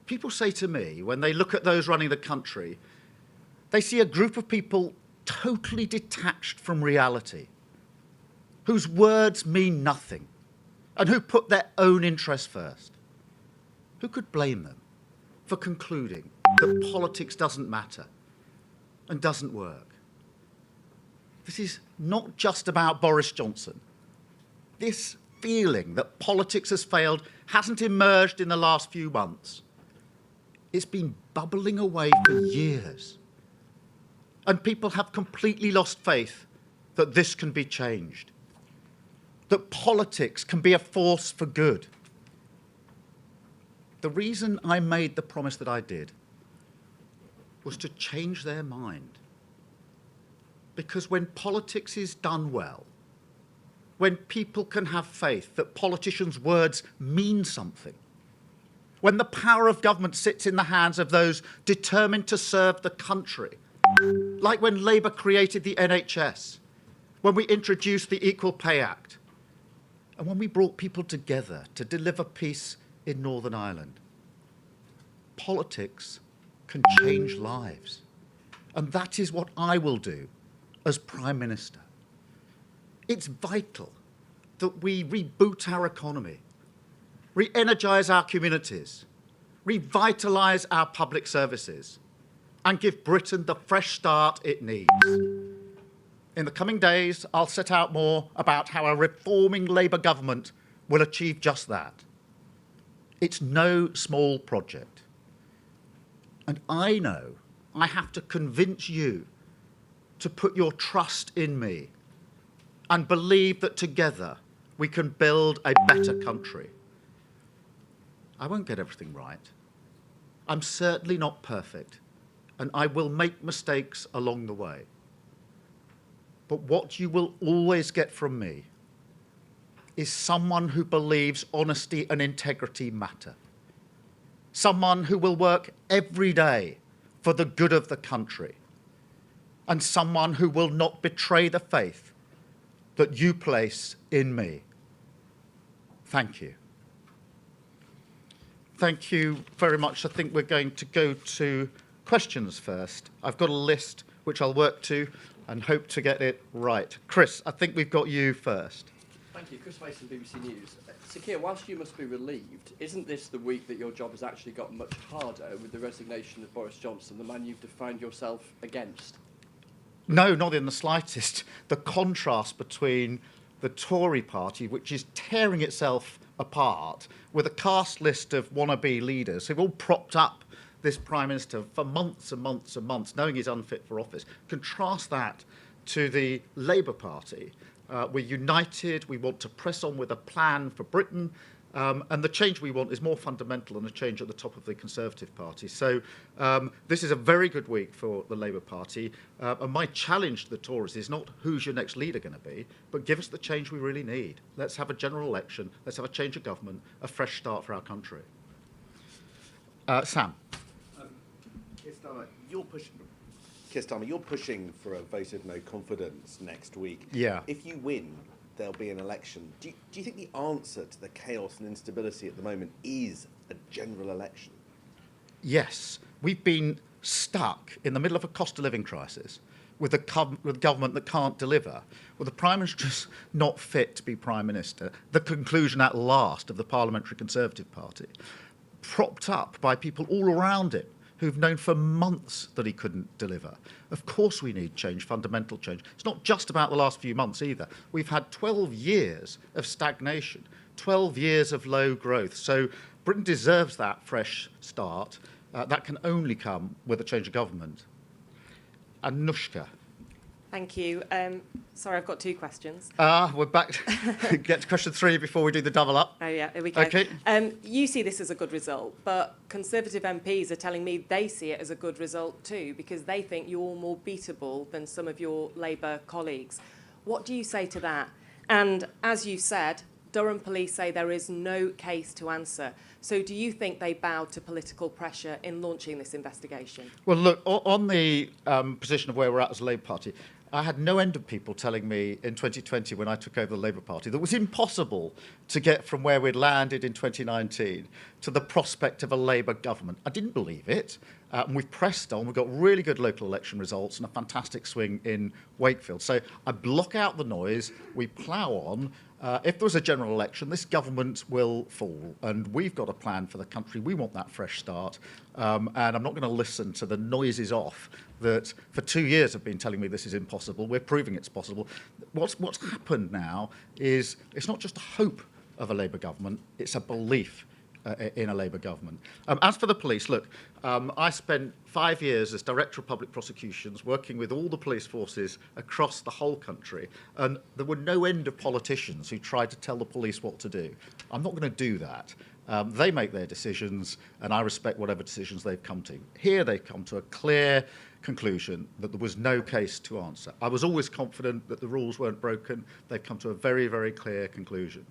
people say to me, when they look at those running the country, they see a group of people totally detached from reality, whose words mean nothing, and who put their own interests first. Who could blame them for concluding that politics doesn't matter and doesn't work? This is not just about Boris Johnson. This feeling that politics has failed hasn't emerged in the last few months. It's been bubbling away for years. And people have completely lost faith that this can be changed, that politics can be a force for good. The reason I made the promise that I did was to change their mind. Because when politics is done well, when people can have faith that politicians' words mean something, when the power of government sits in the hands of those determined to serve the country, like when Labour created the NHS, when we introduced the Equal Pay Act, and when we brought people together to deliver peace in Northern Ireland. Politics can change lives. And that is what I will do as Prime Minister. It's vital that we reboot our economy, re-energise our communities, revitalise our public services, and give Britain the fresh start it needs. In the coming days, I'll set out more about how a reforming Labour government will achieve just that. It's no small project. And I know I have to convince you to put your trust in me and believe that together we can build a better country. I won't get everything right. I'm certainly not perfect, and I will make mistakes along the way. But what you will always get from me is someone who believes honesty and integrity matter. Someone who will work every day for the good of the country. And someone who will not betray the faith that you place in me. Thank you. Thank you very much. I think we're going to go to questions first. I've got a list which I'll work to and hope to get it right. Chris, I think we've got you first. Thank you. Chris Mason, BBC News. Sir Keir, whilst you must be relieved, isn't this the week that your job has actually got much harder with the resignation of Boris Johnson, the man you've defined yourself against? No, not in the slightest. The contrast between the Tory party, which is tearing itself apart, with a cast list of wannabe leaders who've all propped up this Prime Minister for months and months and months, knowing he's unfit for office. Contrast that to the Labour Party. We're united, we want to press on with a plan for Britain, and the change we want is more fundamental than a change at the top of the Conservative Party. So this is a very good week for the Labour Party, and my challenge to the Tories is not who's your next leader going to be, but give us the change we really need. Let's have a general election, let's have a change of government, a fresh start for our country. Sam. Keir Starmer, you're pushing for a vote of no confidence next week. Yeah. If you win, there'll be an election. Do you think the answer to the chaos and instability at the moment is a general election? Yes. We've been stuck in the middle of a cost of living crisis with a government that can't deliver, with the Prime Minister's not fit to be Prime Minister, the conclusion at last of the Parliamentary Conservative Party, propped up by people all around him who've known for months that he couldn't deliver. Of course we need change, fundamental change. It's not just about the last few months either. We've had 12 years of stagnation, 12 years of low growth. So Britain deserves that fresh start. That can only come with a change of government. Anushka. Thank you. Sorry, I've got two questions. We're back. Get to question 3 before we do the double up. Oh, yeah, here we go. Okay. You see this as a good result, but Conservative MPs are telling me they see it as a good result too, because they think you're more beatable than some of your Labour colleagues. What do you say to that? And as you said, Durham Police say there is no case to answer. So do you think they bowed to political pressure in launching this investigation? Well, look, on the position of where we're at as a Labour Party, I had no end of people telling me in 2020 when I took over the Labour Party that it was impossible to get from where we'd landed in 2019 to the prospect of a Labour government. I didn't believe it. And we've pressed on. We've got really good local election results and a fantastic swing in Wakefield. So I block out the noise. We plough on. If there was a general election, this government will fall. And we've got a plan for the country. We want that fresh start. And I'm not going to listen to the noises off that for 2 years have been telling me this is impossible. We're proving it's possible. What's happened now is it's not just a hope of a Labour government, it's a belief in a Labour government. As for the police, look, I spent 5 years as Director of Public Prosecutions working with all the police forces across the whole country, and there were no end of politicians who tried to tell the police what to do. I'm not going to do that. They make their decisions, and I respect whatever decisions they've come to. Here they've come to a clear conclusion that there was no case to answer. I was always confident that the rules weren't broken. They've come to a very, very clear conclusion.